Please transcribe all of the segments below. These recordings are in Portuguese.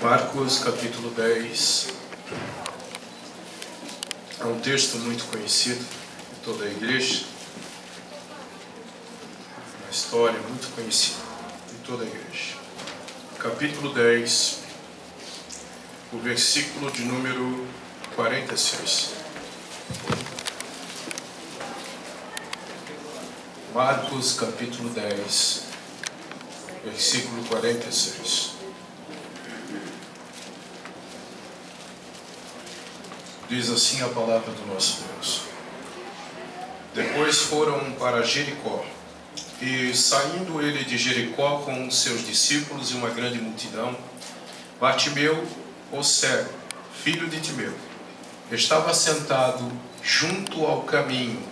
Marcos capítulo 10 é um texto muito conhecido de toda a igreja, uma história muito conhecida de toda a igreja. Capítulo 10, o versículo de número 46. Marcos capítulo 10, versículo 46. Diz assim a palavra do nosso Deus. Depois foram para Jericó, e saindo ele de Jericó com seus discípulos e uma grande multidão, Bartimeu, o cego, filho de Timeu, estava sentado junto ao caminho,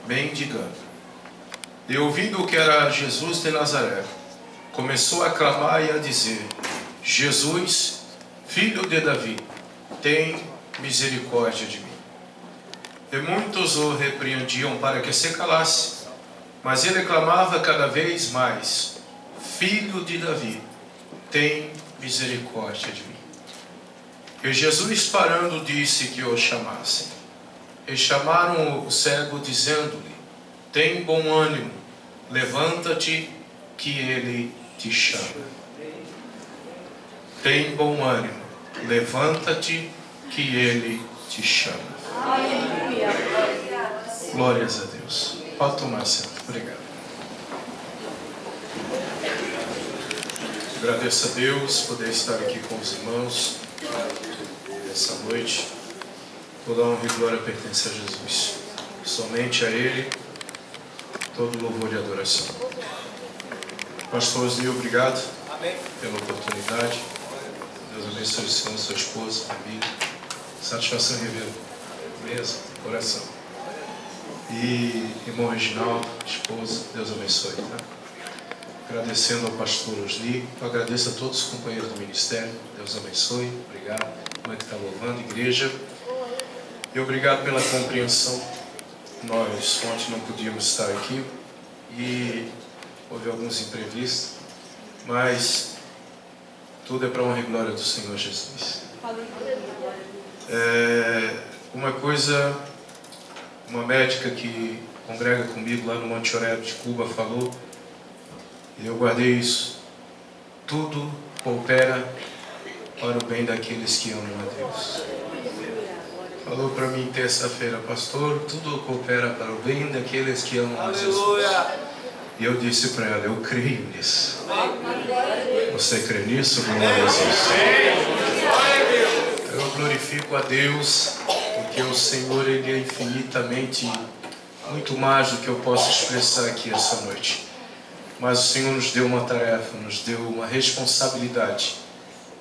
mendigando. E ouvindo que era Jesus de Nazaré, começou a clamar e a dizer: Jesus, filho de Davi, tem misericórdia de mim. E muitos o repreendiam para que se calasse, mas ele clamava cada vez mais: Filho de Davi, tem misericórdia de mim. E Jesus, parando, disse que o chamassem. E chamaram o cego, dizendo-lhe: Tem bom ânimo, levanta-te, que ele te chama. Tem bom ânimo, levanta-te, que ele te chama. Glórias a Deus. Pode tomar assento. Obrigado. Agradeço a Deus poder estar aqui com os irmãos essa noite. Toda honra e glória pertence a Jesus. Somente a Ele todo louvor e adoração. Pastor Osnil, obrigado pela oportunidade. Deus abençoe o senhor, sua esposa, família. Satisfação revê-lo mesmo, coração. E irmão Reginaldo, esposa, Deus abençoe. Tá? Agradecendo ao pastor Osni, eu agradeço a todos os companheiros do ministério. Deus abençoe, obrigado. Como é que está louvando, igreja? E obrigado pela compreensão. Nós ontem não podíamos estar aqui e houve alguns imprevistos, mas tudo é para a honra e glória do Senhor Jesus. Uma coisa, uma médica que congrega comigo lá no Monte Oreb de Cuba falou, e eu guardei isso: tudo coopera para o bem daqueles que amam a Deus. Falou para mim terça-feira: pastor, tudo coopera para o bem daqueles que amam a Jesus. E eu disse para ela: eu creio nisso. Você crê nisso? Glória a Deus. Eu glorifico a Deus, porque o Senhor, Ele é infinitamente muito mais do que eu posso expressar aqui essa noite. Mas o Senhor nos deu uma tarefa, nos deu uma responsabilidade.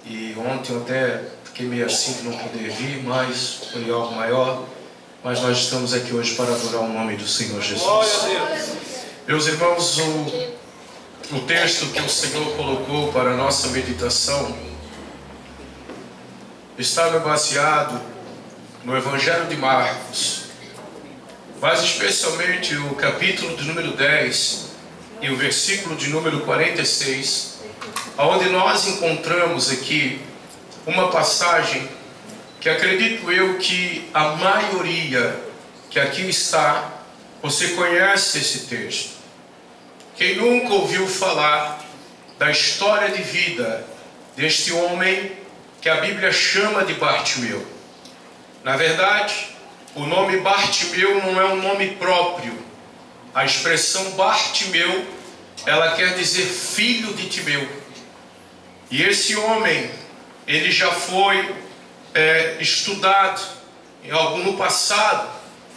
E ontem eu até fiquei meio assim de não poder vir, mas foi algo maior. Mas nós estamos aqui hoje para adorar o nome do Senhor Jesus. Meus irmãos, o texto que o Senhor colocou para a nossa meditação estava baseado no Evangelho de Marcos, mas especialmente o capítulo de número 10 e o versículo de número 46, onde nós encontramos aqui uma passagem que acredito eu que a maioria que aqui está, você conhece esse texto. Quem nunca ouviu falar da história de vida deste homem que a Bíblia chama de Bartimeu? Na verdade, o nome Bartimeu não é um nome próprio. A expressão Bartimeu, ela quer dizer filho de Timeu. E esse homem, ele já foi estudado no passado,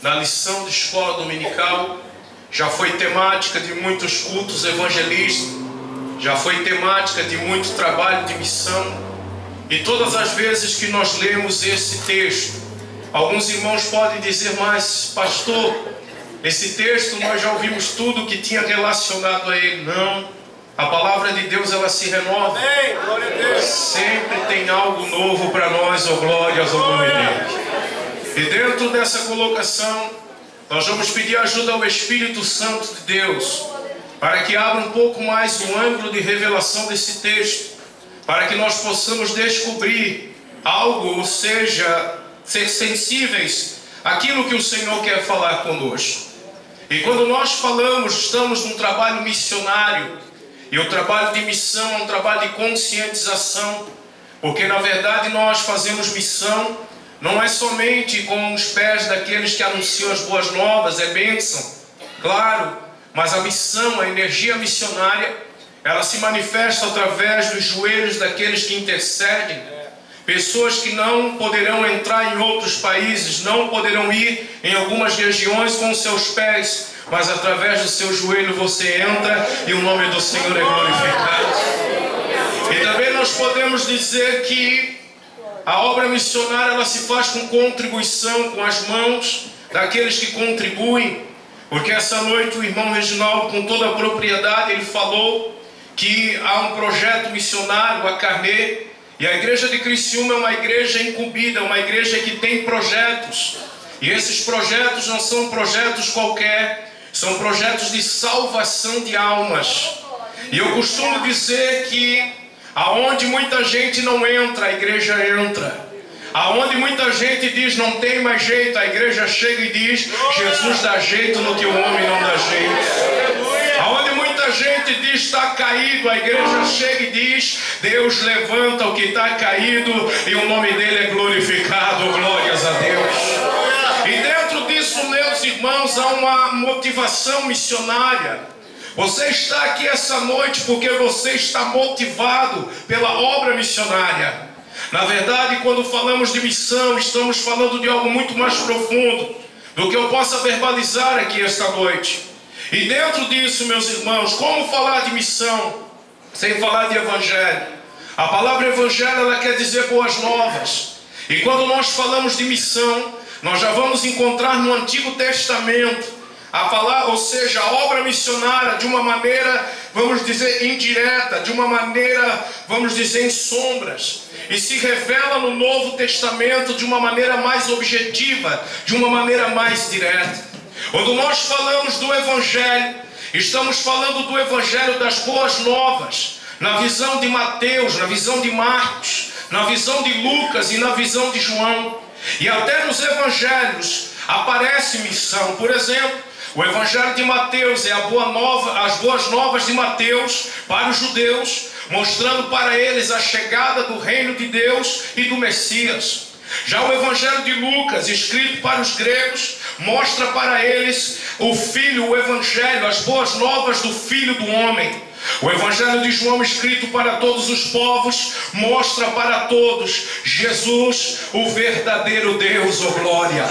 na lição de escola dominical, já foi temática de muitos cultos evangelísticos, já foi temática de muito trabalho de missão. E todas as vezes que nós lemos esse texto, alguns irmãos podem dizer: mas pastor, esse texto nós já ouvimos tudo que tinha relacionado a ele. Não, a palavra de Deus, ela se renova. Amém. Glória a Deus. Sempre tem algo novo para nós, ó glórias ao nome dele. E dentro dessa colocação, nós vamos pedir ajuda ao Espírito Santo de Deus, para que abra um pouco mais o ângulo de revelação desse texto, para que nós possamos descobrir algo, ou seja, ser sensíveis àquilo que o Senhor quer falar conosco. E quando nós falamos, estamos num trabalho missionário, e o trabalho de missão é um trabalho de conscientização, porque na verdade nós fazemos missão, não é somente com os pés daqueles que anunciam as boas novas, é bênção, claro, mas a missão, a energia missionária, ela se manifesta através dos joelhos daqueles que intercedem. Pessoas que não poderão entrar em outros países, não poderão ir em algumas regiões com seus pés, mas através do seu joelho você entra e o nome do Senhor é glorificado. E também nós podemos dizer que a obra missionária ela se faz com contribuição, com as mãos daqueles que contribuem, porque essa noite o irmão Reginaldo, com toda a propriedade, ele falou que há um projeto missionário, a Carnê, e a igreja de Criciúma é uma igreja incumbida, uma igreja que tem projetos, e esses projetos não são projetos qualquer, são projetos de salvação de almas. E eu costumo dizer que aonde muita gente não entra, a igreja entra. Aonde muita gente diz não tem mais jeito, a igreja chega e diz Jesus dá jeito no que o homem não dá jeito. Aonde muita gente diz está caído, a igreja chega e diz Deus levanta o que está caído e o nome dele é glorificado, glórias a Deus. E dentro disso, meus irmãos, há uma motivação missionária. Você está aqui essa noite porque você está motivado pela obra missionária. Na verdade, quando falamos de missão, estamos falando de algo muito mais profundo do que eu possa verbalizar aqui esta noite. E dentro disso, meus irmãos, como falar de missão sem falar de evangelho? A palavra evangelho, ela quer dizer boas novas. E quando nós falamos de missão, nós já vamos encontrar no Antigo Testamento a palavra, ou seja, a obra missionária de uma maneira, vamos dizer, indireta, de uma maneira, vamos dizer, em sombras. E se revela no Novo Testamento de uma maneira mais objetiva, de uma maneira mais direta. Quando nós falamos do Evangelho, estamos falando do Evangelho das boas novas, na visão de Mateus, na visão de Marcos, na visão de Lucas e na visão de João. E até nos Evangelhos aparece missão. Por exemplo, o Evangelho de Mateus é as boas novas de Mateus para os judeus, mostrando para eles a chegada do reino de Deus e do Messias. Já o Evangelho de Lucas, escrito para os gregos, mostra para eles o Filho, o Evangelho, as boas novas do Filho do Homem. O Evangelho de João, escrito para todos os povos, mostra para todos Jesus, o verdadeiro Deus, oh glória.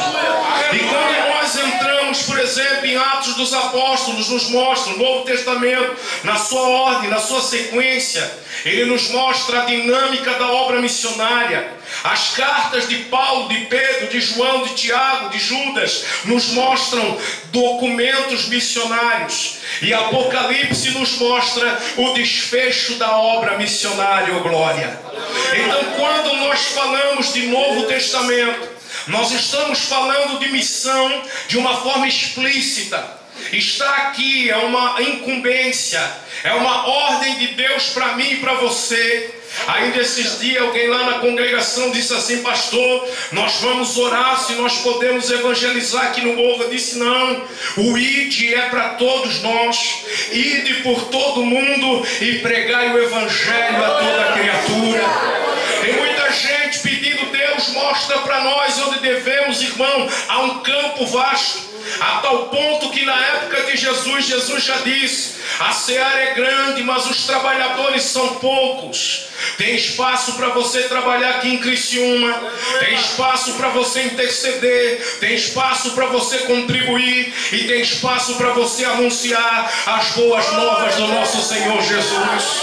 E quando nós entramos, por exemplo, em Atos dos Apóstolos, nos mostra o Novo Testamento, na sua ordem, na sua sequência, ele nos mostra a dinâmica da obra missionária. As cartas de Paulo, de Pedro, de João, de Tiago, de Judas, nos mostram documentos missionários. E Apocalipse nos mostra o desfecho da obra missionária, oh glória. Então, quando nós falamos de Novo Testamento, nós estamos falando de missão de uma forma explícita. Está aqui, é uma incumbência, é uma ordem de Deus para mim e para você. Ainda esses dias alguém lá na congregação disse assim: pastor, nós vamos orar se nós podemos evangelizar aqui no morro. Eu disse: não, o ide é para todos nós. Ide por todo mundo e pregai o evangelho a toda criatura. Tem muita gente pedindo: Deus mostra para nós onde devemos, irmão. Há um campo vasto, a tal ponto que na época de Jesus já disse: a seara é grande, mas os trabalhadores são poucos. Tem espaço para você trabalhar aqui em Criciúma, tem espaço para você interceder, tem espaço para você contribuir e tem espaço para você anunciar as boas novas do nosso Senhor Jesus.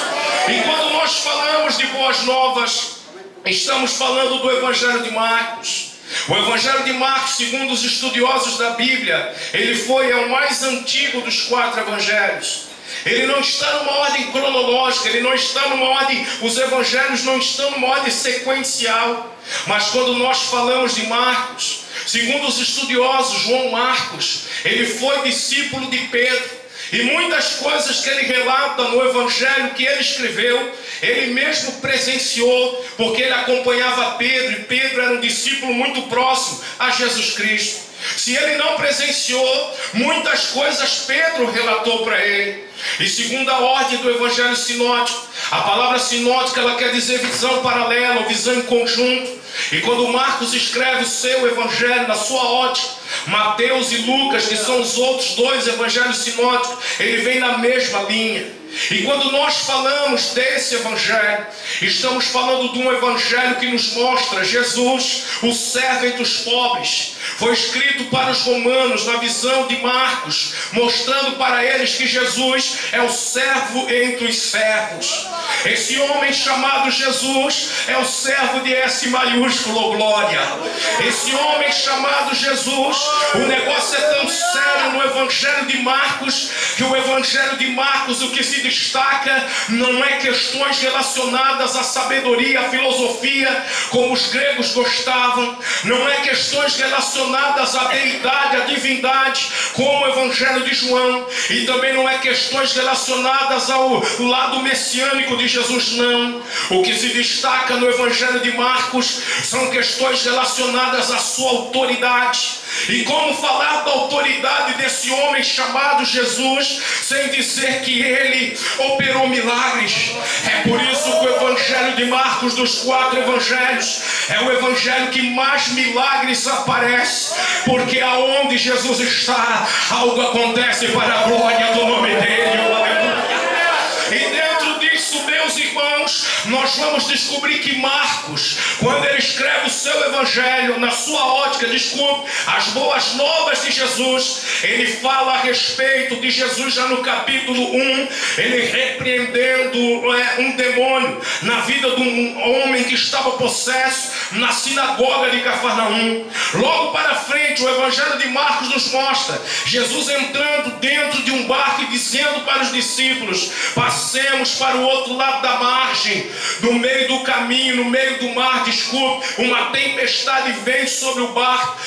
E quando nós falamos de boas novas, estamos falando do Evangelho de Marcos. O Evangelho de Marcos, segundo os estudiosos da Bíblia, ele é o mais antigo dos 4 evangelhos. Ele não está numa ordem cronológica, ele não está numa ordem, os evangelhos não estão numa ordem sequencial. Mas quando nós falamos de Marcos, segundo os estudiosos, João Marcos, ele foi discípulo de Pedro. E muitas coisas que ele relata no evangelho que ele escreveu, ele mesmo presenciou, porque ele acompanhava Pedro, e Pedro era um discípulo muito próximo a Jesus Cristo. Se ele não presenciou, muitas coisas Pedro relatou para ele. E segundo a ordem do evangelho sinótico, a palavra sinótica ela quer dizer visão paralela, ou visão em conjunto. E quando Marcos escreve o seu evangelho na sua ótica, Mateus e Lucas, que são os outros dois evangelhos sinóticos, ele vem na mesma linha. E quando nós falamos desse evangelho, estamos falando de um evangelho que nos mostra Jesus, o servo dos pobres. Foi escrito para os romanos na visão de Marcos, mostrando para eles que Jesus é o servo entre os servos. Esse homem chamado Jesus é o servo de S maiúsculo, glória. Esse homem chamado Jesus, o negócio é tão sério no evangelho de Marcos, que o evangelho de Marcos, o que se destaca não é questões relacionadas à sabedoria, à filosofia, como os gregos gostavam, não é questões relacionadas à deidade, à divindade, como o evangelho de João, e também não é questões relacionadas ao lado messiânico de Jesus, não. O que se destaca no evangelho de Marcos são questões relacionadas à sua autoridade. E como falar da autoridade desse homem chamado Jesus sem dizer que ele operou milagres? É por isso que o evangelho de Marcos, dos 4 evangelhos, é o evangelho que mais milagres aparece, porque aonde Jesus está, algo acontece para a glória do nome dele. E dentro disso, meus irmãos, nós vamos descobrir que Marcos, quando ele escreve o seu evangelho, na sua ótica, as boas novas de Jesus, ele fala a respeito de Jesus já no capítulo 1, ele repreendendo um demônio na vida de um homem que estava possesso na sinagoga de Cafarnaum. Logo para frente, o evangelho de Marcos nos mostra Jesus entrando dentro de um barco e dizendo para os discípulos: passemos para o outro lado da margem. No meio do caminho, no meio do mar, uma tempestade vem sobre o barco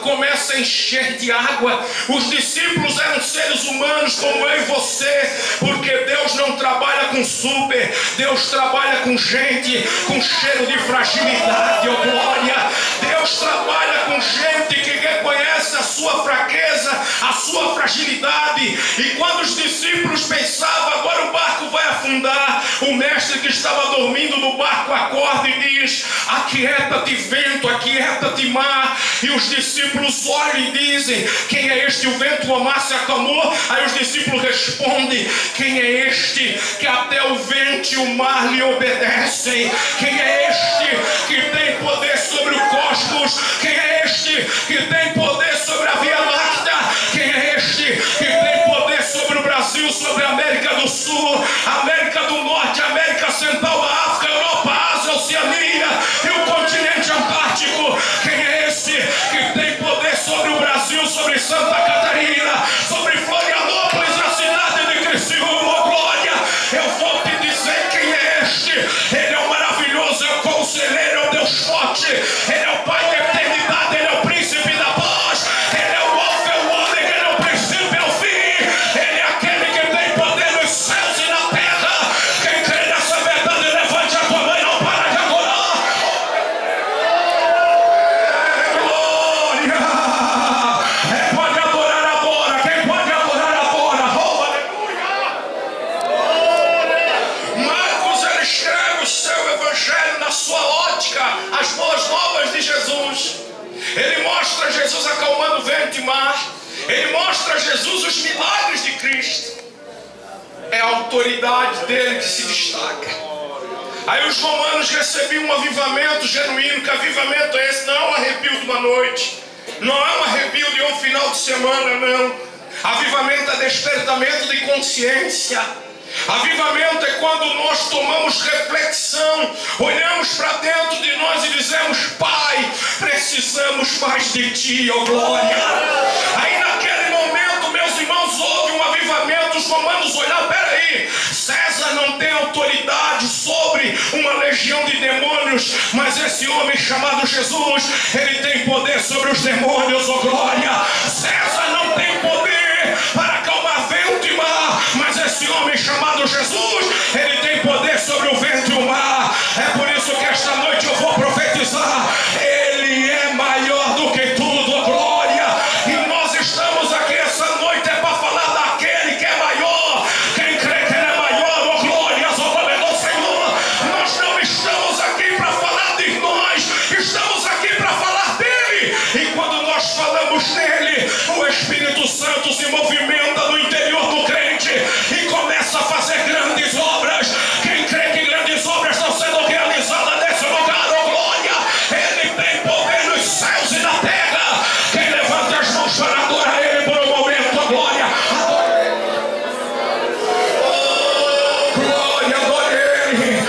começa a encher de água. Os discípulos eram seres humanos como eu e você, porque Deus não trabalha com super, Deus trabalha com gente com cheiro de fragilidade, oh glória. Deus trabalha com gente que reconhece a sua fraqueza, a sua fragilidade. E quando os discípulos pensavam, agora o barco vai afundar, o mestre que estava dormindo no barco acorda e diz: aquieta-te vento, aquieta-te mar. E os discípulos olham e dizem: quem é este? O vento, o mar se acalmou. Aí os discípulos respondem: quem é este que até o vento e o mar lhe obedecem? Quem é este que tem poder sobre o cosmos? Quem é este que tem poder sobre a Via Láctea? Quem é este que tem poder sobre o Brasil, sobre a América do Sul, América do Norte, América Central, a África, Europa, Ásia, Oceania e o continente Antártico? Quem é esse que tem poder sobre o Brasil, sobre Santa Catarina, sobre Florianópolis, a cidade de Criciúma, glória? Eu vou te dizer quem é este. Ele é o maravilhoso, é o conselheiro, é o Deus forte, ele é o Pai da eternidade, ele é o príncipe da paz, ele é o alfa e o ômega, ele é o princípio e o fim, ele é aquele que tem poder nos céus e na terra. Quem crê nessa verdade, levante a tua mão e não para de adorar. Glória! Pode adorar agora. Quem pode adorar agora? Oh, aleluia! Marcos, ele escreve o seu evangelho na sua ótica, as boas novas de Jesus. Ele mostra Jesus acalmando vento e mar. Ele mostra Jesus os milagres de Cristo. É a autoridade dele que se destaca. Aí os romanos recebiam um avivamento genuíno. Que avivamento é esse? Não é um arrepio de uma noite, não é um arrepio de um final de semana, não. Avivamento é despertamento de consciência. Avivamento é quando nós tomamos reflexão, olhamos para dentro de nós e dizemos: Pai, precisamos mais de Ti, ó glória. Aí naquele momento, meus irmãos, houve um avivamento. Os romanos olharam: peraí, César não tem autoridade sobre uma legião de demônios, mas esse homem chamado Jesus, ele tem poder sobre os demônios, ó glória. César não tem poder para acalmar vento e Ele.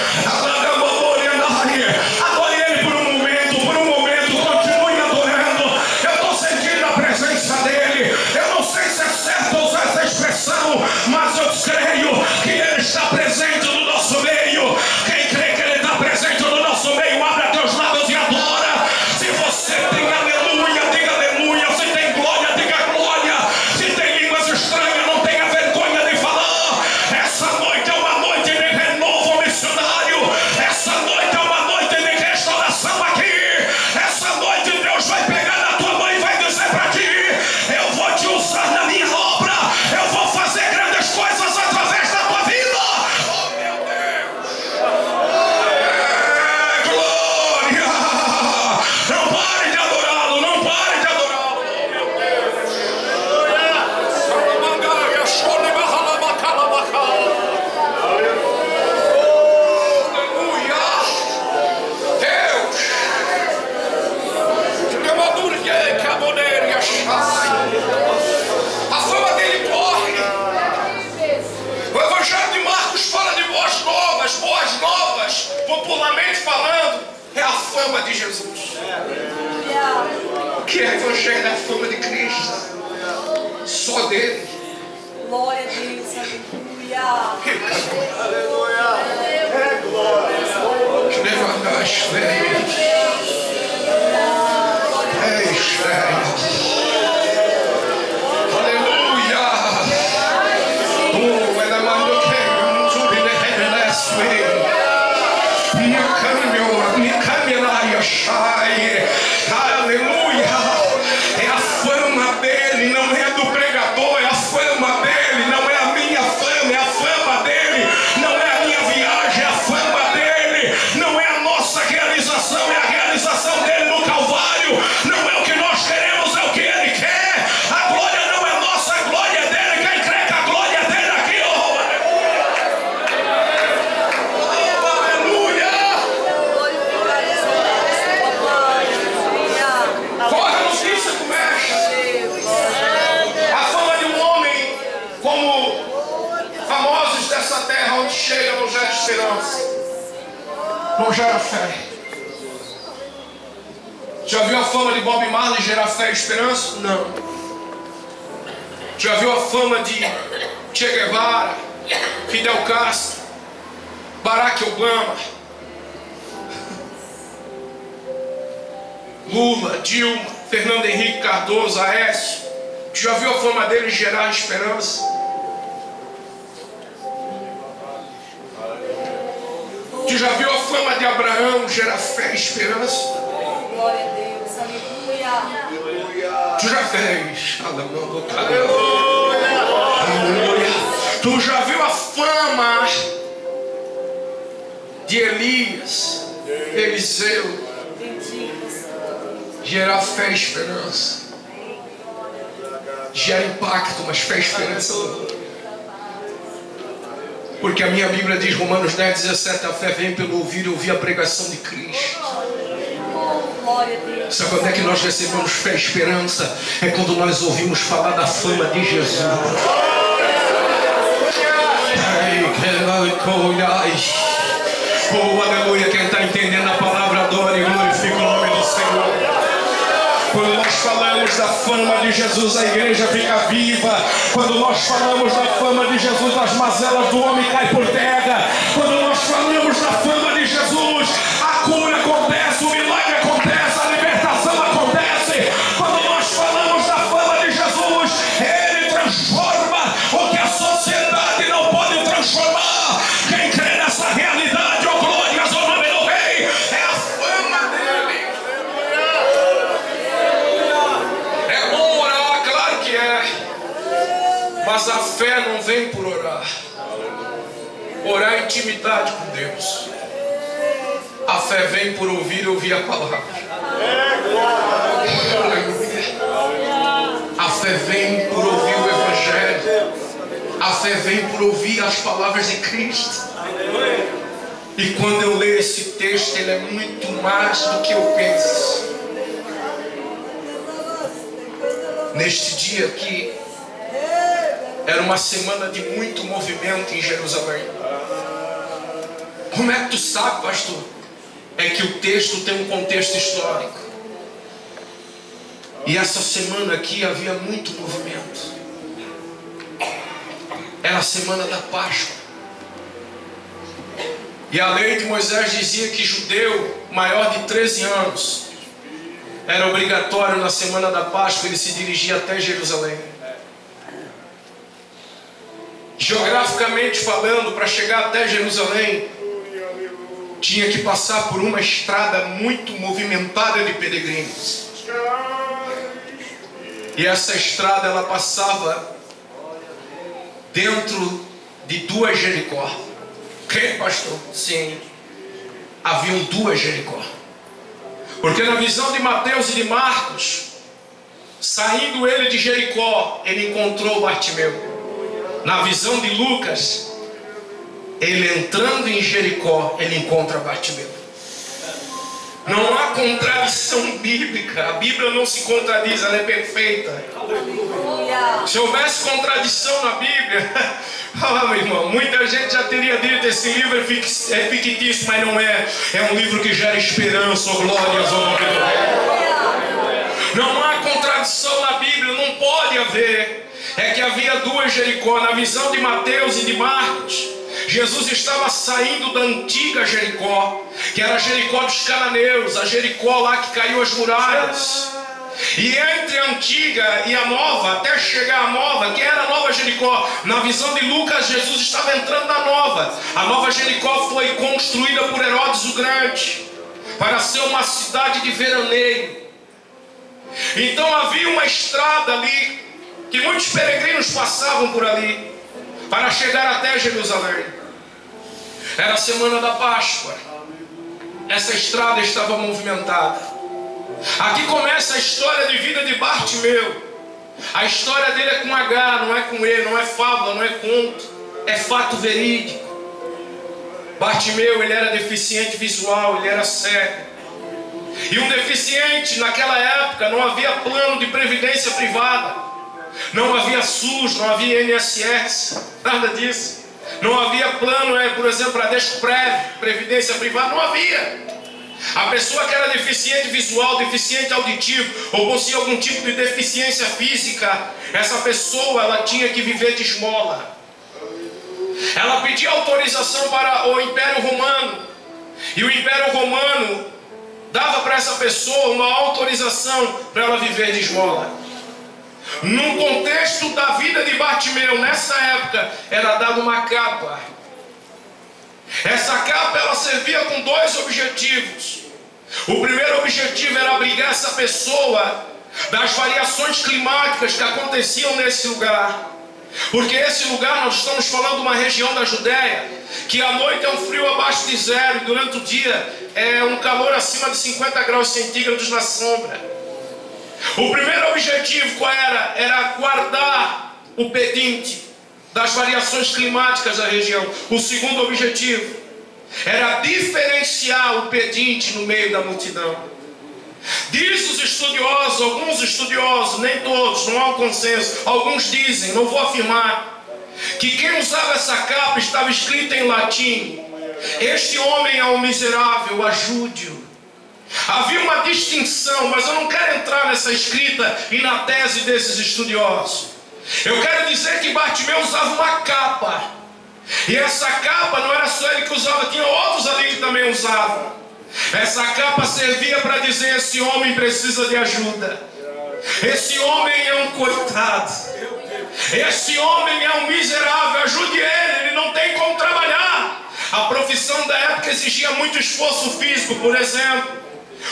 Adore Ele por um momento, continue adorando. Eu estou sentindo a presença dEle. Eu não sei se é certo usar essa expressão, mas eu creio que Ele está presente no nosso meio. Quem crê que Ele está presente no nosso meio, abra teus lábios e adora. Se você tem aleluia, diga aleluia. Se tem glória, diga glória. Se tem línguas estranhas, não tenha vergonha de falar. Essa noite é uma noite de renovo missionário. Essa noite é uma noite de restauração aqui. Essa noite Deus vai pegar na tua mão e vai dizer para ti: eu vou te usar na minha obra. Eu vou fazer grandes coisas através da tua vida. Oh meu Deus, glória. Não pare de adorá-lo, não pare de adorá-lo. Oh meu Deus. A fama dele corre. O Evangelho de Marcos fala de boas novas, popularmente falando, é a fama de Jesus. O que é Evangelho? É a fama de Cristo. Só dele. Glória a Deus, aleluia. Aleluia. É glória. Que devagar, é estranho. Aleluia. Oh, ela mandou que eu subi de reverência. Me caminhar, Shai. Aleluia. É a fama dele, não é do pregador, é a fama dele, não é a minha fama, é a fama dele, não é a minha viagem, é a fama dele, não é a nossa realização, é a realização dele no Calvário, não é o que nós queremos, é o que ele quer. A glória não é nossa, a glória é dele. Quem crê que a glória é dele aqui, oh aleluia. Corra a notícia, começa. A fama de um homem como famosos dessa terra onde chega não gera esperança, não gera fé. Já viu a fama de Bob Marley gerar fé e esperança? Não. Já viu a fama de Che Guevara, Fidel Castro, Barack Obama, Lula, Dilma, Fernando Henrique Cardoso, Aécio? Já viu a fama deles gerar esperança? Tu já viu a fama de Abraão gerar fé e esperança? Glória a Deus, aleluia. Tu já fez? Aleluia. Tu já viu a fama de Elias, Eliseu, gerar fé e esperança? Gera impacto, mas fé e esperança não. Porque a minha Bíblia diz, Romanos 10:17, a fé vem pelo ouvir e ouvir a pregação de Cristo. Glória a Deus. Sabe quando é que nós recebemos fé e esperança? É quando nós ouvimos falar da fama de Jesus. Oh, aleluia. Quem está entendendo a palavra, adora e glorifica o nome do Senhor. Quando nós falamos da fama de Jesus, a igreja fica viva. Quando nós falamos da fama de Jesus, as mazelas do homem caem por terra. Quando nós falamos da fama de Jesus, a cura acontece, o milagre acontece, a libertação acontece. Quando nós falamos da fama de Jesus, Ele transforma o que a sociedade não pode transformar. Quem crê nessa realidade, oh glórias ao nome do Rei, é a fama dele. É bom orar, claro que é, mas a fé não vem por orar. Orar é intimidade com Deus. A fé vem por ouvir e ouvir a palavra. A fé vem por ouvir o Evangelho. A fé vem por ouvir as palavras de Cristo. E quando eu leio esse texto, ele é muito mais do que eu penso. Neste dia aqui, era uma semana de muito movimento em Jerusalém. Como é que tu sabe, pastor? É que o texto tem um contexto histórico. E essa semana aqui havia muito movimento. Era a semana da Páscoa. E a lei de Moisés dizia que judeu maior de 13 anos era obrigatório na semana da Páscoa ele se dirigir até Jerusalém. Geograficamente falando, para chegar até Jerusalém, tinha que passar por uma estrada muito movimentada de peregrinos. E essa estrada ela passava dentro de 2 Jericó. Que, pastor? Sim. Haviam 2 Jericó. Porque na visão de Mateus e de Marcos, saindo ele de Jericó, ele encontrou Bartimeu. Na visão de Lucas, ele entrando em Jericó, ele encontra Bartimeu. Não há contradição bíblica. A Bíblia não se contradiz, ela é perfeita. Se houvesse contradição na Bíblia, meu irmão, muita gente já teria dito: esse livro é fictício, mas não é. É um livro que gera esperança, glórias ao nome do Rei. Não há contradição na Bíblia, não pode haver. É que havia 2 Jericó. Na visão de Mateus e de Marcos, Jesus estava saindo da antiga Jericó, que era a Jericó dos cananeus, a Jericó lá que caiu as muralhas. E entre a antiga e a nova, até chegar à nova, que era a nova Jericó, na visão de Lucas, Jesus estava entrando na nova. A nova Jericó foi construída por Herodes o Grande, para ser uma cidade de veraneio. Então havia uma estrada ali, que muitos peregrinos passavam por ali, para chegar até Jerusalém. Era a semana da Páscoa. Essa estrada estava movimentada. Aqui começa a história de vida de Bartimeu. A história dele é com H, não é com E, não é fábula, não é conto, é fato verídico. Bartimeu, ele era deficiente visual, ele era cego. E um deficiente, naquela época, não havia plano de previdência privada. Não havia SUS, não havia INSS, nada disso. Não havia plano, por exemplo, para Desprev, previdência privada, não havia. A pessoa que era deficiente visual, deficiente auditivo, ou possuía algum tipo de deficiência física, essa pessoa ela tinha que viver de esmola. Ela pedia autorização para o Império Romano, e o Império Romano dava para essa pessoa uma autorização para ela viver de esmola. No contexto da vida de Bartimeu, nessa época, era dada uma capa. Essa capa ela servia com 2 objetivos. O primeiro objetivo era abrigar essa pessoa das variações climáticas que aconteciam nesse lugar. Porque esse lugar, nós estamos falando de uma região da Judéia, que à noite é um frio abaixo de 0 e durante o dia é um calor acima de 50 graus centígrados na sombra. O primeiro objetivo qual era? Era guardar o pedinte das variações climáticas da região. O segundo objetivo era diferenciar o pedinte no meio da multidão. Diz os estudiosos, alguns estudiosos, nem todos, não há um consenso, alguns dizem, não vou afirmar, que quem usava essa capa estava escrito em latim: este homem é um miserável, ajude-o. Havia uma distinção, mas eu não quero entrar nessa escrita e na tese desses estudiosos. Eu quero dizer que Bartimeu usava uma capa. E essa capa não era só ele que usava, tinha outros ali que também usavam. Essa capa servia para dizer: esse homem precisa de ajuda. Esse homem é um coitado. Esse homem é um miserável, ajude ele não tem como trabalhar. A profissão da época exigia muito esforço físico, por exemplo.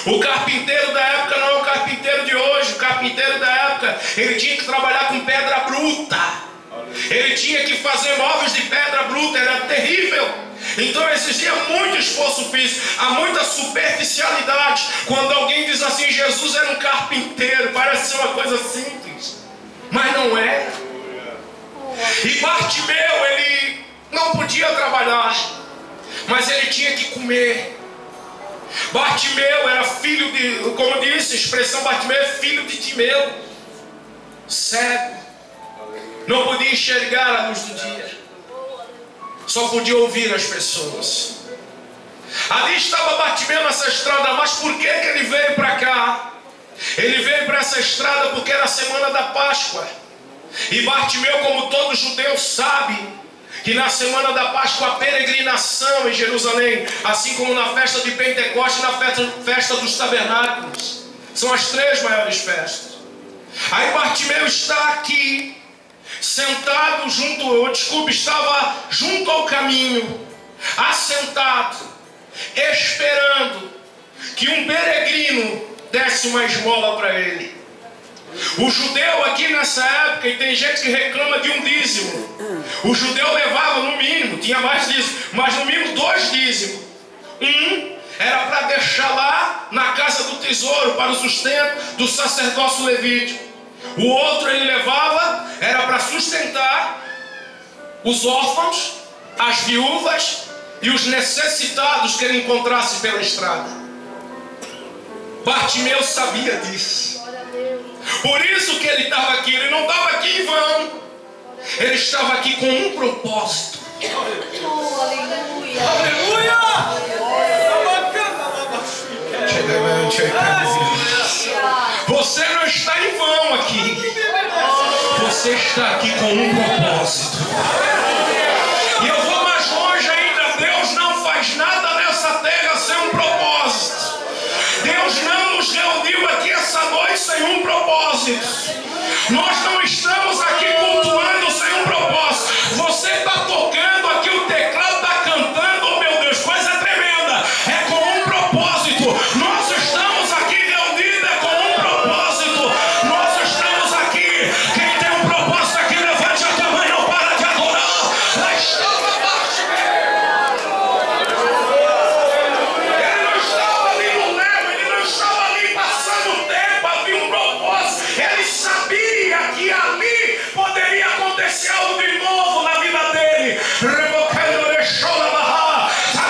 O carpinteiro da época não é o carpinteiro de hoje. O carpinteiro da época, ele tinha que trabalhar com pedra bruta. Ele tinha que fazer móveis de pedra bruta, era terrível. Então exigia muito esforço físico. Há muita superficialidade. Quando alguém diz assim: Jesus era um carpinteiro, parece ser uma coisa simples, mas não é. E Bartimeu, ele não podia trabalhar, mas ele tinha que comer. Bartimeu era filho de, como disse a expressão, Bartimeu é filho de Timeu, cego, não podia enxergar a luz do dia, só podia ouvir as pessoas. Ali estava Bartimeu nessa estrada. Mas por que ele veio para cá? Ele veio para essa estrada porque era a semana da Páscoa. E Bartimeu, como todo judeu, sabe que na semana da Páscoa a peregrinação em Jerusalém, assim como na festa de Pentecostes e na festa dos tabernáculos, são as 3 maiores festas. Aí Bartimeu está aqui, sentado estava junto ao caminho, assentado, esperando que um peregrino desse uma esmola para ele. O judeu aqui nessa época, e tem gente que reclama de um dízimo, o judeu levava no mínimo, tinha mais dízimo, mas no mínimo 2 dízimos. Um era para deixar lá na casa do tesouro, para o sustento do sacerdócio levítico. O outro ele levava, era para sustentar os órfãos, as viúvas e os necessitados que ele encontrasse pela estrada. Bartimeu sabia disso. Por isso que ele estava aqui. Ele não estava aqui em vão. Ele estava aqui com um propósito. Aleluia. Aleluia! Você não está em vão aqui. Você está aqui com um propósito. E eu vou mais longe ainda. Deus não faz nada nessa terra sem um propósito. Deus não nos reuniu aqui essa noite sem um propósito. Nós não estamos aqui cultuando sem um propósito. Você está tocando aqui o teclado, está cantando, oh meu Deus, coisa tremenda. É com um propósito. Nós estamos aqui reunidos com um propósito. Nós estamos aqui. Quem tem um propósito aqui, levante a tua mão, não para de adorar. Lá estava Bartimeu. Ele não estava ali no leve, ele não estava ali passando o tempo, havia um propósito. Ele sabia que ali poderia acontecer algo de novo na vida dele. Sabe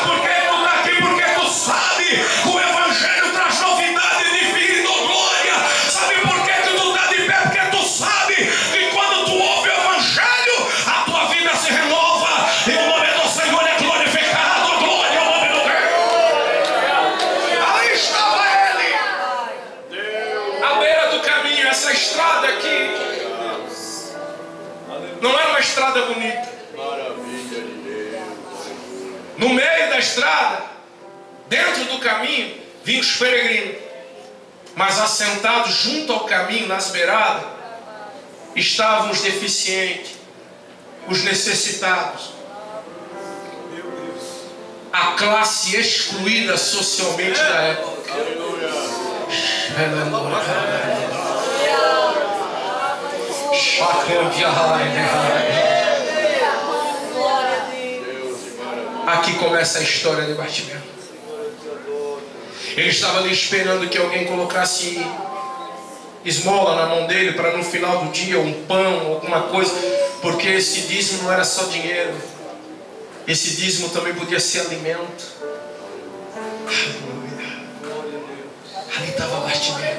por que tu está aqui? Porque tu sabe que o Evangelho traz novidade de vida, oh glória. Sabe por que tu está de pé? Porque tu sabe que quando tu ouve o Evangelho, a tua vida se renova. E o nome do Senhor é glorificado, oh glória ao nome do Deus. Ali estava ele, à beira do caminho. Essa estrada aqui não era uma estrada bonita. Maravilha de Deus. No meio da estrada, dentro do caminho, vinham os peregrinos. Mas assentados junto ao caminho, nas beiradas, estavam os deficientes, os necessitados, a classe excluída socialmente da época. Glória a Deus. Aqui começa a história de Bartimeu. Ele estava ali esperando que alguém colocasse esmola na mão dele para no final do dia um pão, alguma coisa, porque esse dízimo não era só dinheiro, esse dízimo também podia ser alimento. Ali estava Bartimeu.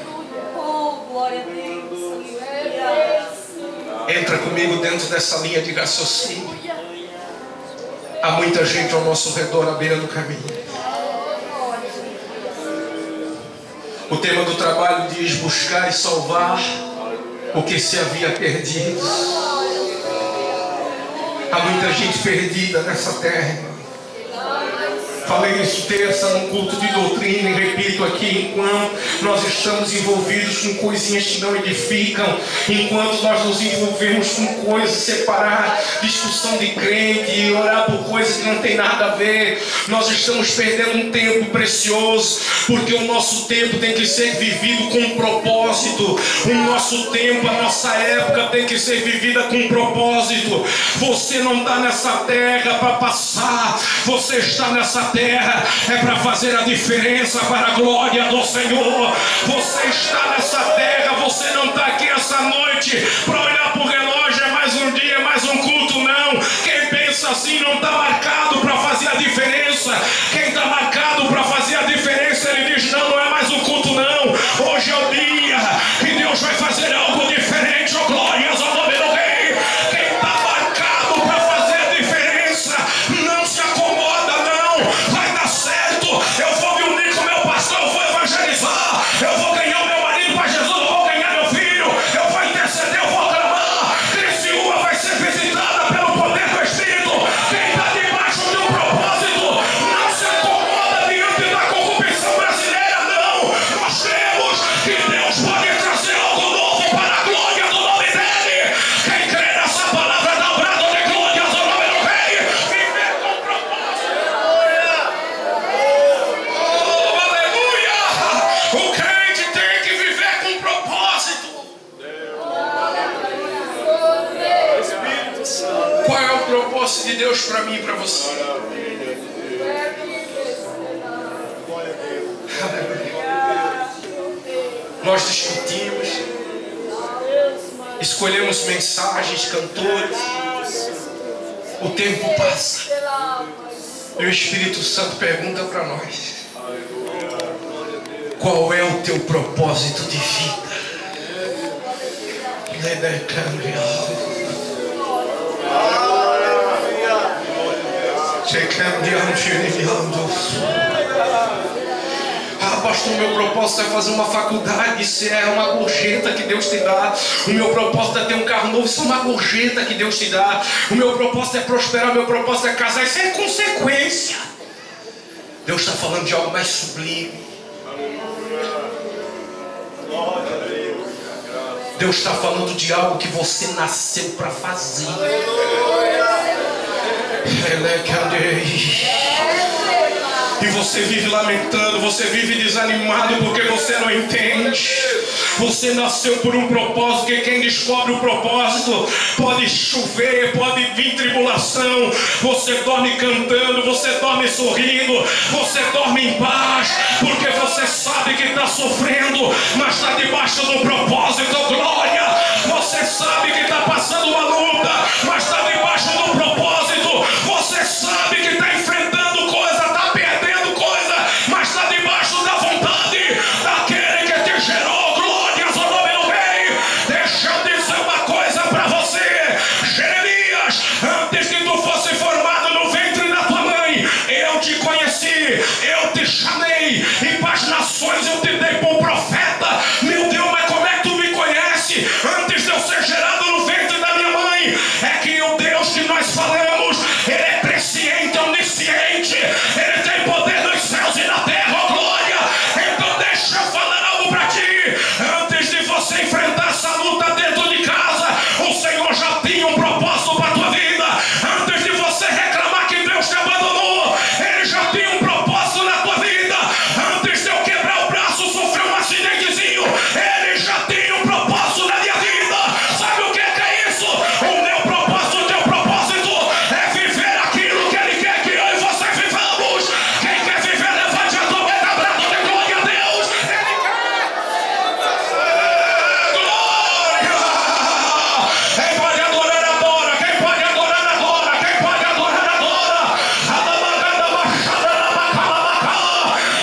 Oh, glória a Deus. Aleluia. Entra comigo dentro dessa linha de raciocínio. Há muita gente ao nosso redor à beira do caminho. O tema do trabalho diz: buscar e salvar o que se havia perdido. Há muita gente perdida nessa terra. Falei isso terça num culto de doutrina e repito aqui: enquanto nós estamos envolvidos com coisinhas que não edificam, enquanto nós nos envolvemos com coisas, separar discussão de crente e orar por coisas que não tem nada a ver, nós estamos perdendo um tempo precioso, porque o nosso tempo tem que ser vivido com um propósito. O nosso tempo, a nossa época tem que ser vivida com um propósito. Você não está nessa terra para passar, você está nessa terra é para fazer a diferença para a glória do Senhor. Você está nessa terra, você não está aqui essa noite para olhar para o relógio, é mais um dia, mais um culto, não. Quem pensa assim não está marcado para fazer a diferença. Quem está marcado para fazer a diferença, ele diz: não, não é mais um culto, não. Hoje é o dia que Deus vai fazer algo diferente, oh glórias ao nome do Rei. Quem está marcado para fazer a diferença, não se acomoda, não. Vai dar certo, Deus para mim e para você. Nós discutimos, escolhemos mensagens, cantores. O tempo passa e o Espírito Santo pergunta para nós: qual é o teu propósito de vida? Ah, pastor, o meu propósito é fazer uma faculdade. Isso é uma gorjeta que Deus te dá. O meu propósito é ter um carro novo. Isso é uma gorjeta que Deus te dá. O meu propósito é prosperar. O meu propósito é casar. Isso é consequência. Deus está falando de algo mais sublime. Deus está falando de algo que você nasceu para fazer. E você vive lamentando, você vive desanimado porque você não entende. Você nasceu por um propósito, que quem descobre o propósito, pode chover, pode vir tribulação, você dorme cantando, você dorme sorrindo, você dorme em paz, porque você sabe que está sofrendo, mas está debaixo do propósito. Glória! Você sabe que está passando uma luta, mas está debaixo do propósito. Você sabe que está enfrentando coisa, está perdendo coisa, mas está debaixo da vontade daquele que te gerou. Glórias ao nome do Rei. Deixa eu dizer uma coisa para você, Jeremias: antes que tu fosse formado no ventre da tua mãe, eu te conheci, eu te chamei, e para as nações eu te dei por profeta. Meu Deus, mas como é que tu me conhece? Antes de eu ser gerado no ventre da minha mãe. É que o Deus que nós falamos, Ele é presciente, onisciente, Ele tem poder nos céus e na terra. Oh, glória! Então deixa eu falar algo para ti. Antes de você enfrentar essa luta dentro de casa, o Senhor já tinha um propósito para a tua vida. Antes de você reclamar que Deus te abandonou, Ele já tinha um propósito na tua vida. Antes de eu quebrar o braço, sofrer um acidentezinho, Ele já tinha um propósito na minha vida. Sabe o que é isso? O meu propósito, o teu propósito é viver aquilo que Ele quer que eu e você vivamos. Quem quer viver, levante a tua mão, abraço de glória a Deus. Ele quer. Glória! Quem pode adorar, adora. Quem pode adorar, adora. Quem pode adorar, adora.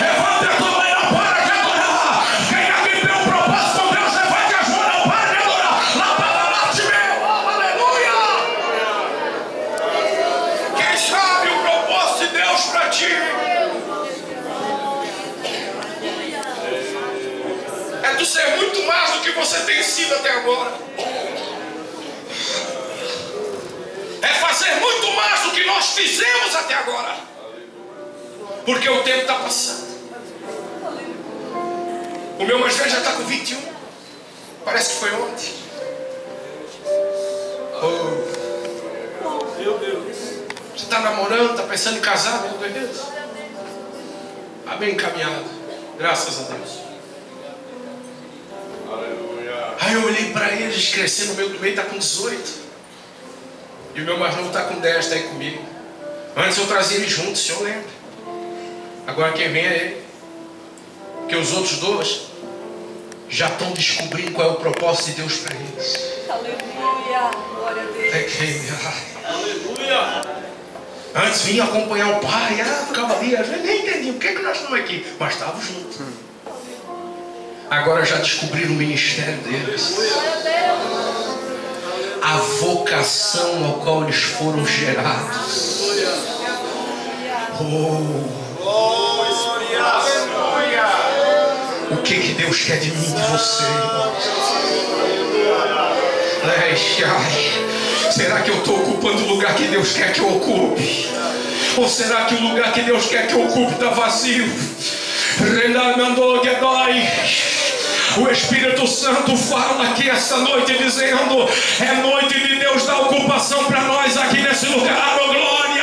Levante a tua mão, não para de adorar. Quem aqui tem um propósito com Deus, levante as mãos, não para de adorar. Lá para norte, meu. Aleluia! Quem sabe o propósito de Deus para ti é tu ser muito mais do que você tem sido até agora. É fazer muito mais do que nós fizemos até agora. Porque o tempo está passando. O meu mais velho já está com 21. Parece que foi ontem. Meu Deus. Você está namorando, está pensando em casar, meu Deus? Está bem encaminhado. Graças a Deus. Aleluia. Aí eu olhei para eles crescendo, o meu do meio está com 18. E o meu mais novo está com 10, está aí comigo. Antes eu trazia eles juntos, o senhor lembra? Agora quem vem é ele. Porque os outros dois já estão descobrindo qual é o propósito de Deus para eles. Aleluia. Glória a Deus. Aleluia. Antes vinha acompanhar o pai, ficava ali, às vezes nem entendia por que nós estamos aqui, mas estávamos juntos. Agora já descobriram o ministério deles, a vocação ao qual eles foram gerados. O que Deus quer de mim e de você? Será que eu estou ocupando o lugar que Deus quer que eu ocupe? Ou será que o lugar que Deus quer que eu ocupe está vazio? O Espírito Santo fala aqui essa noite dizendo: é noite de Deus dar ocupação para nós aqui nesse lugar, oh glória!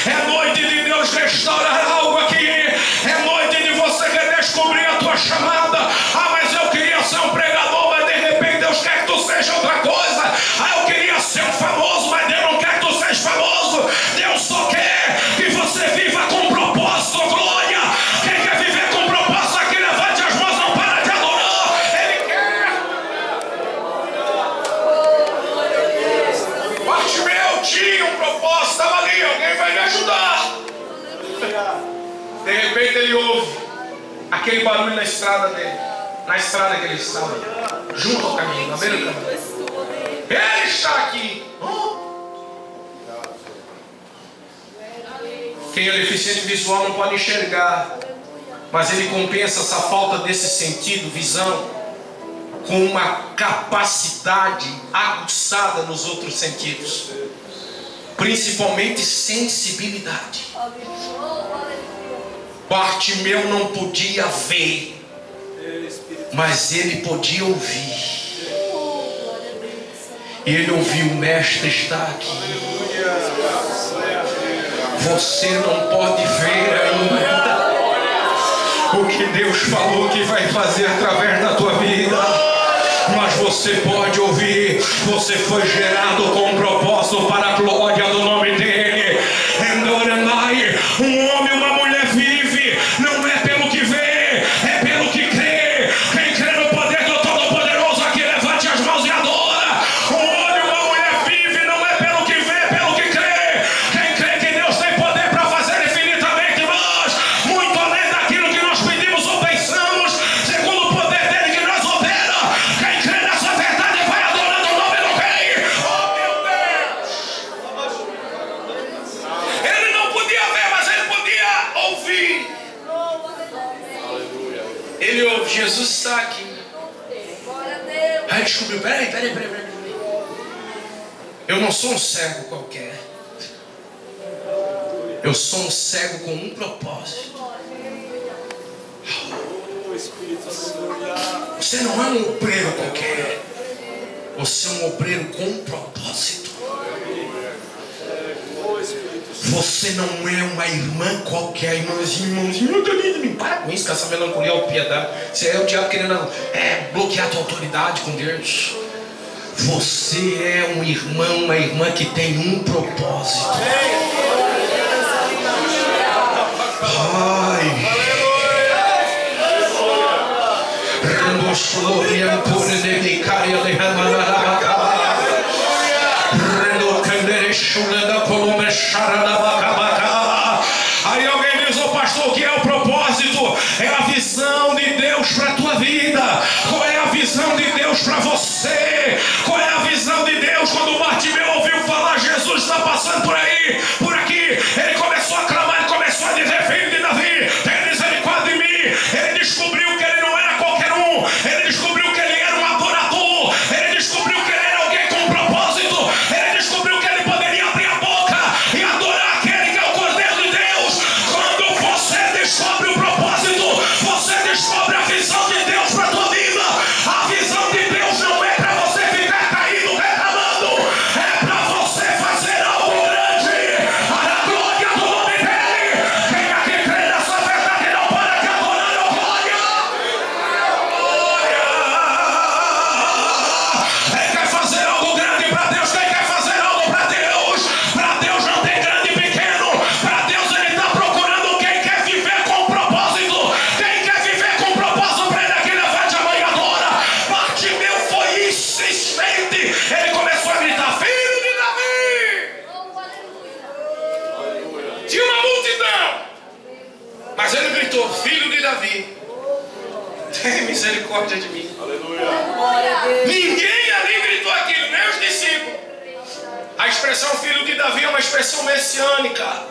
É noite de Deus restaurar algo aqui. É noite de você redescobrir a tua chamada. Mas eu queria ser um pregador, mas de repente Deus quer que tu seja outra coisa. Eu queria ser um famoso, mas Deus não quer que tu seja famoso. De repente ele ouve aquele barulho na estrada dele, na estrada que ele estava, junto ao caminho, na beira do caminho. Ele está aqui. Quem é deficiente visual não pode enxergar, mas ele compensa essa falta desse sentido, visão, com uma capacidade aguçada nos outros sentidos, principalmente sensibilidade. Bartimeu não podia ver, mas ele podia ouvir. E ele ouviu: o mestre está aqui. Você não pode ver ainda o que Deus falou que vai fazer através da tua vida, mas você pode ouvir. Você foi gerado com um propósito para a glória do nome dele. Um homem e uma mulher vive, não é pelo que vê, é pelo que crê. Quem crê no poder do Todo-Poderoso aqui, levante as mãos e adora. Um homem e uma mulher vive, não é pelo que vê, é pelo que crê. Quem crê que Deus tem poder para fazer infinitamente mais, muito além daquilo que nós pedimos ou pensamos, segundo o poder dele que nos opera. Quem crê nessa verdade vai adorando o nome do Rei. Oh, meu Deus! Ele não podia ver, mas ele podia ouvir. Ele ouve: Jesus está aqui. Aí descobriu: peraí. Eu não sou um cego qualquer. Eu sou um cego com um propósito. Você não é um obreiro qualquer. Você é um obreiro com um propósito. Você não é uma irmã qualquer. Irmãozinho, para com isso, com essa melancolia ou piedade. Você é o diabo querendo bloquear a tua autoridade com Deus. Você é um irmão, uma irmã que tem um propósito. Ai. Aí alguém diz: ô pastor, o que é o propósito? É a visão de Deus para a tua vida. Qual é a visão de Deus para você? Qual é a visão de Deus? Quando Bartimeu ouviu falar: Jesus está passando por aí, por aqui, ele começou a clamar, ele começou a dizer: filho de Davi, tem misericórdia de mim. Ele descobriu que ele não era qualquer um. Ele descobriu que ele era um adorador. Ele descobriu que ele era alguém com um propósito. Ele descobriu que ele poderia abrir a boca e adorar aquele que é o Cordeiro de Deus. Quando você descobre o propósito, você descobre a visão de Deus para a tua vida. A visão de Deus não é para você ficar caído, reclamando. É para você fazer algo grande para a glória do nome dele. Quem aqui crê nessa verdade não para de adorar a glória. Quem quer fazer algo grande para Deus? Quem quer fazer algo para Deus? Para Deus não tem grande e pequeno. Para Deus ele está procurando quem quer viver com propósito. Quem quer viver com propósito, para ele aqui, levante a mão e adora. Bartimeu foi insistente. Ele começou a gritar: filho de Davi! Tinha uma multidão, mas ele gritou: filho de Davi, tem misericórdia de mim. Ninguém ali gritou aquilo, nem os discípulos. A expressão filho de Davi é uma expressão messiânica.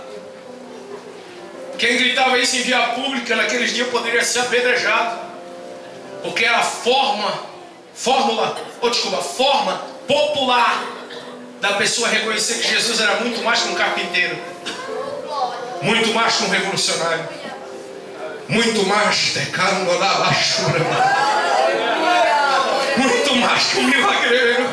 Quem gritava isso em via pública naqueles dias poderia ser apedrejado, porque era a forma popular da pessoa reconhecer que Jesus era muito mais que um carpinteiro, muito mais que um revolucionário, muito mais muito mais que um milagreiro,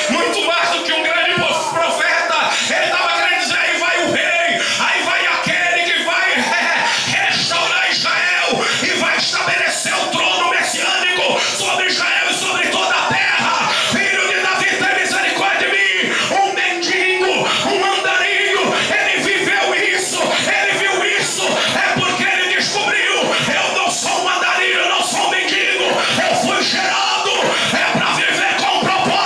muito mais do que um grande profeta. Ele estava querendo dizer: aí vai o rei, aí vai aquele que vai restaurar Israel e vai estabelecer o trono messiânico sobre Israel e sobre toda a terra. Filho de Davi, tem misericórdia de mim. Um mendigo, um andarilho, ele viveu isso, ele viu isso. É porque ele descobriu: eu não sou um andarilho, eu não sou um mendigo, eu fui gerado para viver com propósito.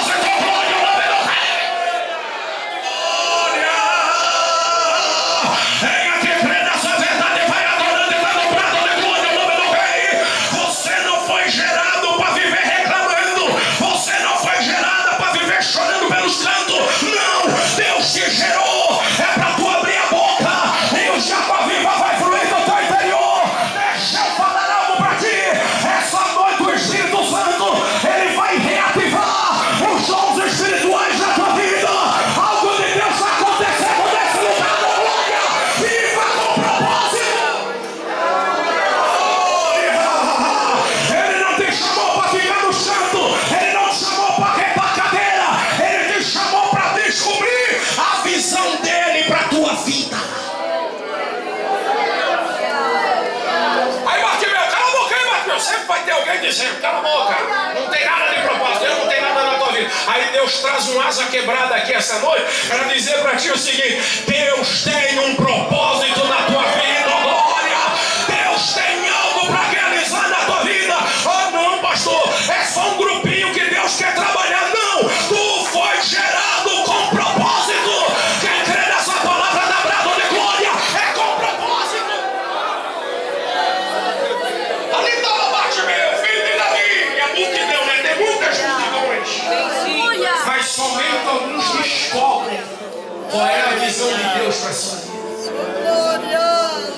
tua vida. Aí Bartimeu, cala a boca aí, Bartimeu. Sempre vai ter alguém dizendo, cala a boca. Não tem nada de propósito, Deus não tem nada na tua vida. Aí Deus traz um asa quebrada aqui essa noite para dizer para ti o seguinte: Deus tem um propósito na tua vida, oh glória. Deus tem algo para realizar na tua vida. Oh não, pastor, é só um grupinho que Deus quer trabalhar. Não, tu foi gerado com propósito. Quem crê nessa palavra da brado de glória é com propósito. Ali estava Bartimeu, filho de Davi, e a multidão, né? Tem muitas multidões, mas somente alguns descobrem qual é a visão de Deus para a sua vida.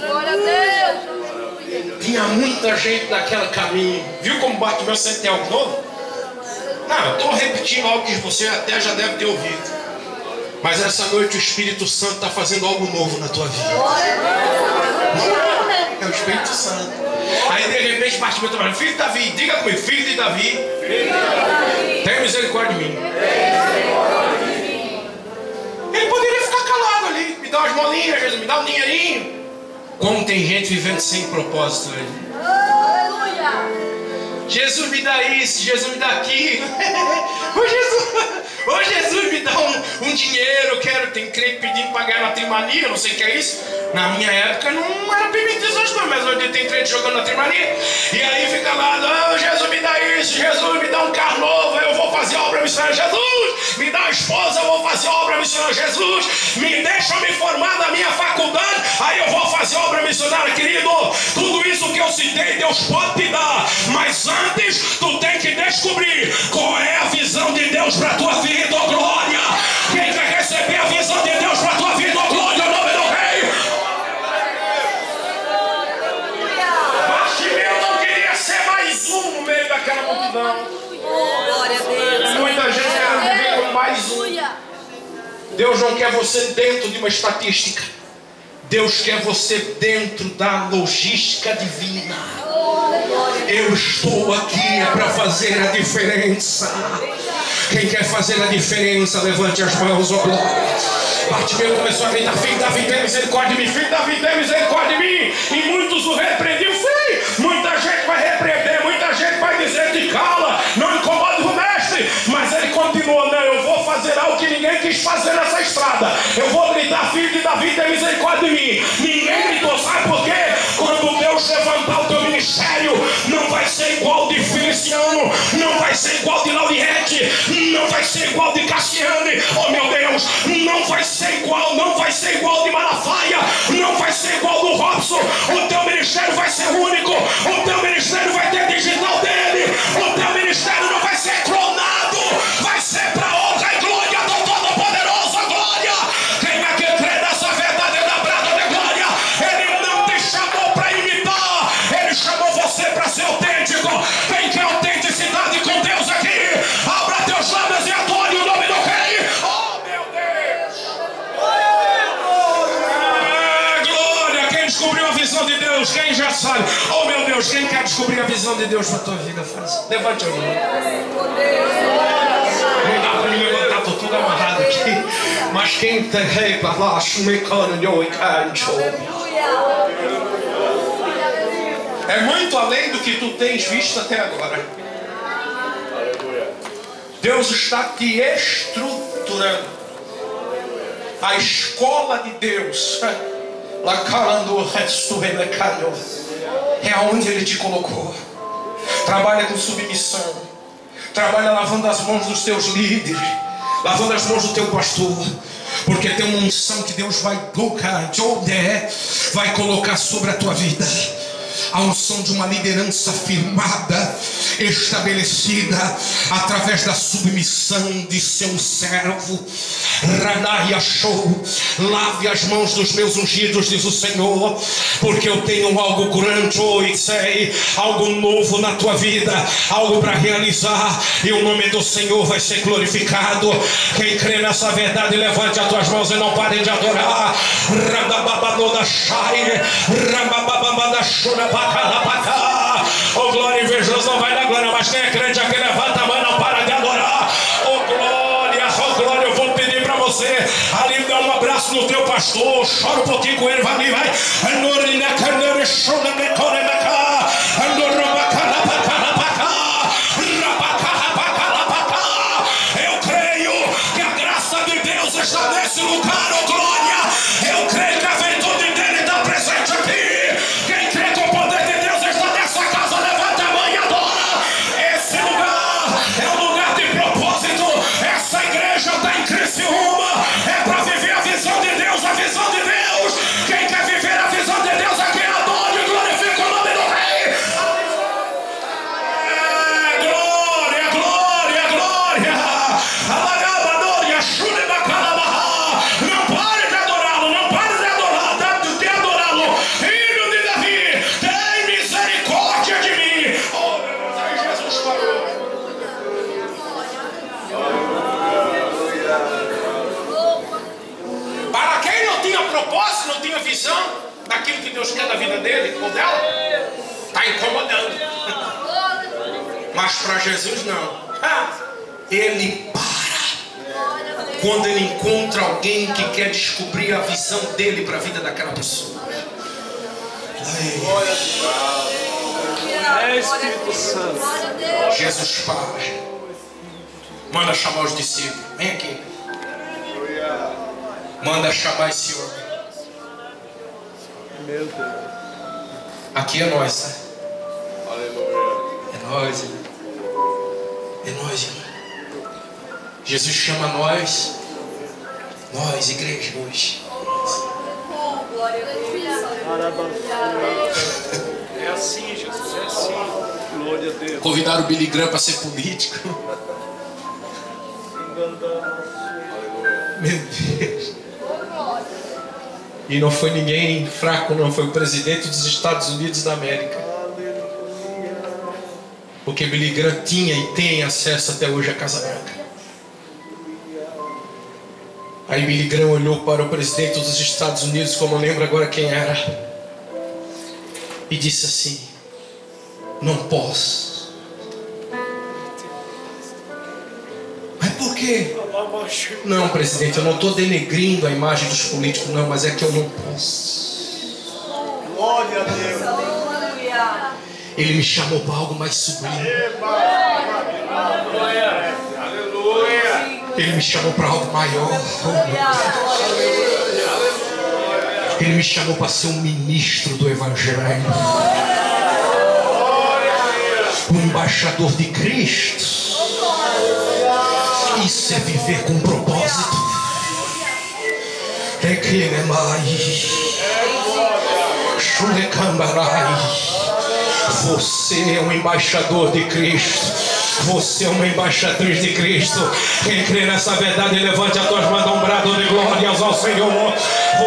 Glória a Deus. Tinha muita gente naquele caminho. Viu como Bartimeu sempre tem algo novo? Não, eu estou repetindo algo que você até já deve ter ouvido. Mas essa noite o Espírito Santo está fazendo algo novo na tua vida. É o Espírito Santo. Aí de repente Bartimeu está falando: filho de Davi, diga comigo, filho de Davi, tenha misericórdia de mim. Ele poderia ficar calado ali, me dá umas molinhas, Jesus, me dá um dinheirinho. Como tem gente vivendo sem propósito aí. Jesus me dá isso, Jesus me dá aquilo. Ô Jesus me dá um dinheiro, eu quero. Tem crente pedindo para ganhar na trimania, não sei o que é isso. Na minha época não era permitido isso, não, mas hoje tem crente jogando na trimania. E aí fica lá: oh, Jesus me dá isso, Jesus me dá um carro novo, eu vou fazer obra missionária. Jesus me dá uma esposa, eu vou fazer obra missionária. Jesus me deixa me formar na minha faculdade, aí eu vou fazer obra missionária. Querido, tudo isso que eu citei Deus pode te dar, mas antes tu tem que descobrir qual é a visão de Deus para a tua vida, oh glória. Quem quer receber a visão de Deus para a tua vida, oh glória, o nome do Rei. Bartimeu não queria ser mais um no meio daquela multidão. Glória a Deus. Muita gente quer viver como mais um. Deus não quer você dentro de uma estatística. Deus quer você dentro da logística divina. Eu estou aqui para fazer a diferença. Quem quer fazer a diferença, levante as mãos, ó glória. Bartimeu começou a gritar: filho de Davi, tem misericórdia de mim, filho de Davi, tem misericórdia de mim. E muitos o repreendiam. Muita gente vai repreender, muita gente vai dizer: te cala, não incomode o mestre. Mas ele continuou: não, eu vou fazer algo que ninguém quis fazer nessa estrada. Eu vou gritar: filho de Davi, tem misericórdia de mim. Ninguém gritou, sabe por quê? Quando Deus levantar o teu ministério, não vai ser igual de Feliciano, não vai ser igual de Lauriette, não vai ser igual de Cassiane, oh meu Deus, não vai ser igual, não vai ser igual de Malafaia, não vai ser igual do Robson. O teu ministério vai ser único, o teu ministério vai ter digital dele, o teu ministério não vai ser clonado, vai ser para honra e glória do Todo-Poderoso, a glória. Quem é que crê nessa verdade da brada de glória? Ele não te chamou para imitar, ele chamou você para ser autêntico. Quem quer autenticidade com Deus aqui? Abra teus lábios e adore o nome do Rei. Oh meu Deus! Glória! Quem descobriu a visão de Deus? Quem já sabe? Oh meu Deus, quem quer descobrir a visão de Deus para a tua vida? Faz. Levante a mão. Não dá para me levantar, estou tudo amarrado aqui. Mas quem tem rei para lá, é muito além do que tu tens visto até agora. Deus está te estruturando. A escola de Deus é onde Ele te colocou. Trabalha com submissão. Trabalha lavando as mãos dos teus líderes, lavando as mãos do teu pastor. Porque tem uma unção que Deus vai colocar sobre a tua vida. A unção de uma liderança firmada, estabelecida através da submissão de seu servo. Ranaia show, lave as mãos dos meus ungidos, diz o Senhor, porque eu tenho algo grande, algo novo na tua vida, algo para realizar, e o nome do Senhor vai ser glorificado. Quem crê nessa verdade, levante as tuas mãos e não parem de adorar. Oh glória, invejoso não vai dar glória, mas quem é crente aqui levanta a mão e não para de adorar. Oh glória, eu vou pedir para você ali dar um abraço abraço no teu pastor, chora um pouquinho com ele, vai ali, vai. Eu creio que a graça de Deus está nesse lugar, oh glória. Eu creio que a virtude dele está presente aqui. Quem crê que o poder de Deus está nessa casa, levanta a mão e adora. Esse lugar é um lugar de propósito. Essa igreja está em Criciúma, é para viver a visão de Deus, a visão de Deus. Quem quer viver a visão de Deus aqui, adore e glorifique o nome do Rei. Glória, glória, glória. Alagadora, Shulebacalabaha. Não pare de adorá-lo, não pare de adorá-lo. Filho de Davi, tem misericórdia de mim. Oh, meu Deus, aí Jesus falou. Para quem não tinha propósito, não tinha visão daquilo que Deus quer da vida dele ou dela, está incomodando. Mas para Jesus não. Ele para quando ele encontra alguém que quer descobrir a visão dele para a vida daquela pessoa. É Espírito Santo. Jesus para. Manda chamar os discípulos. Vem aqui. Manda chamar esse homem. Meu Deus. Aqui é nós, tá? Aleluia. É nós, irmão. É nós, irmão. Jesus chama nós, igreja, hoje. É assim, Jesus, é assim. Glória a Deus. Convidaram o Billy Graham para ser político. Meu Deus. E não foi ninguém fraco, não. Foi o presidente dos Estados Unidos da América. Porque Billy Graham tinha e tem acesso até hoje à Casa Branca. Aí Billy Graham olhou para o presidente dos Estados Unidos, como eu lembro agora quem era, e disse assim: não posso. Mas por quê? Não, presidente, eu não estou denegrindo a imagem dos políticos, não, mas é que eu não posso. Glória a Deus. Ele me chamou para algo mais sublime. Aleluia. Ele me chamou para algo maior. Ele me chamou para ser um ministro do Evangelho, um embaixador de Cristo. Isso é viver com propósito. É que ele mais. Você é um embaixador de Cristo. Você é uma embaixatriz de Cristo. Quem crê nessa verdade, levante as tuas mãos, dá um brado de glórias ao Senhor.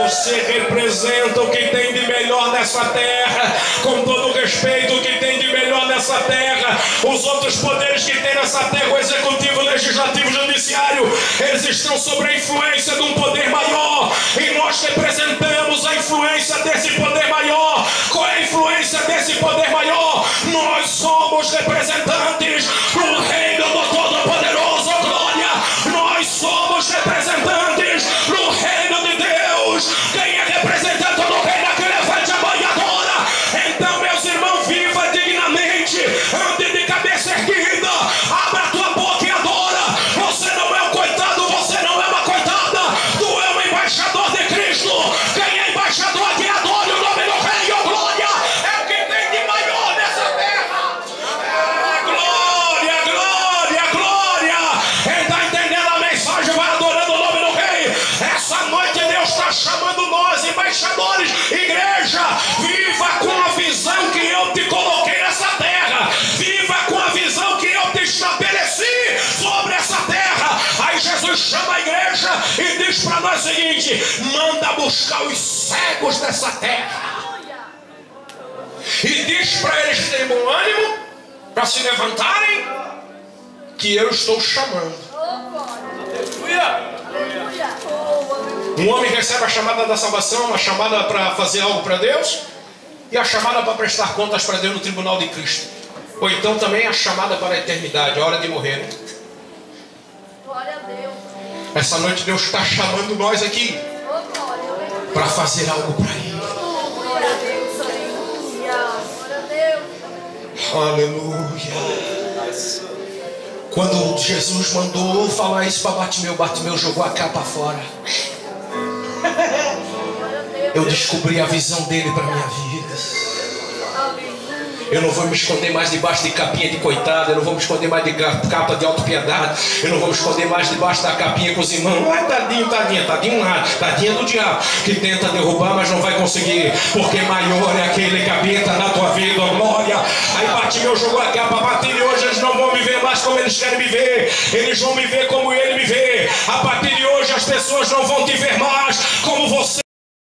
Você representa o que tem de melhor nessa terra. Com todo respeito, o que tem de melhor nessa terra. Os outros poderes que tem nessa terra, o executivo, o legislativo, o judiciário, eles estão sob a influência de um poder maior. E nós representamos a influência desse poder maior. Qual é a influência desse poder maior? Nós somos representantes do reino do Todo-Poderoso, glória. Nós somos representantes do reino de Deus. Quem é representante do reino aqui, levante a mão e adora. Então, meus irmãos, viva dignamente, ande de cabeça erguida, abra a tua boca e adora. Você não é um coitado, você não é uma coitada. Tu é um embaixador de Cristo. Quem é embaixador aqui, adore o nome do Rei, oh glória. É o que tem de maior nessa terra. Glória, glória, glória. Quem está entendendo a mensagem vai adorando o nome do Rei. Essa noite Deus está chamando nós, embaixadores, igreja. Viva com a visão que eu te coloquei nessa terra. Viva com a visão que eu te estabeleci sobre essa terra. Aí Jesus chama a igreja e diz para nós o seguinte: manda buscar os cegos dessa terra. E diz para eles terem bom ânimo, para se levantarem, que eu estou chamando. Aleluia. Um homem recebe a chamada da salvação, a chamada para fazer algo para Deus, e a chamada para prestar contas para Deus no tribunal de Cristo. Ou então também a chamada para a eternidade, a hora de morrer, né? Glória a Deus. Essa noite Deus está chamando nós aqui. para fazer algo para ele. Glória a Deus, aleluia. Glória a Deus. Aleluia. Quando Jesus mandou falar isso para Bartimeu jogou a capa fora. Eu descobri a visão dele para minha vida. Eu não vou me esconder mais debaixo de capinha de coitado. Eu não vou me esconder mais de capa de autopiedade. Eu não vou me esconder mais debaixo da capinha com os irmãos. Ai, tadinho, tadinha, tadinho nada. Tadinha do diabo que tenta derrubar, mas não vai conseguir, porque maior é aquele que habita na tua vida, glória. Aí Bartimeu jogou a capa, partir de hoje eles não vão me ver mais como eles querem me ver. Eles vão me ver como ele me vê. A partir de hoje as pessoas não vão te ver mais como você.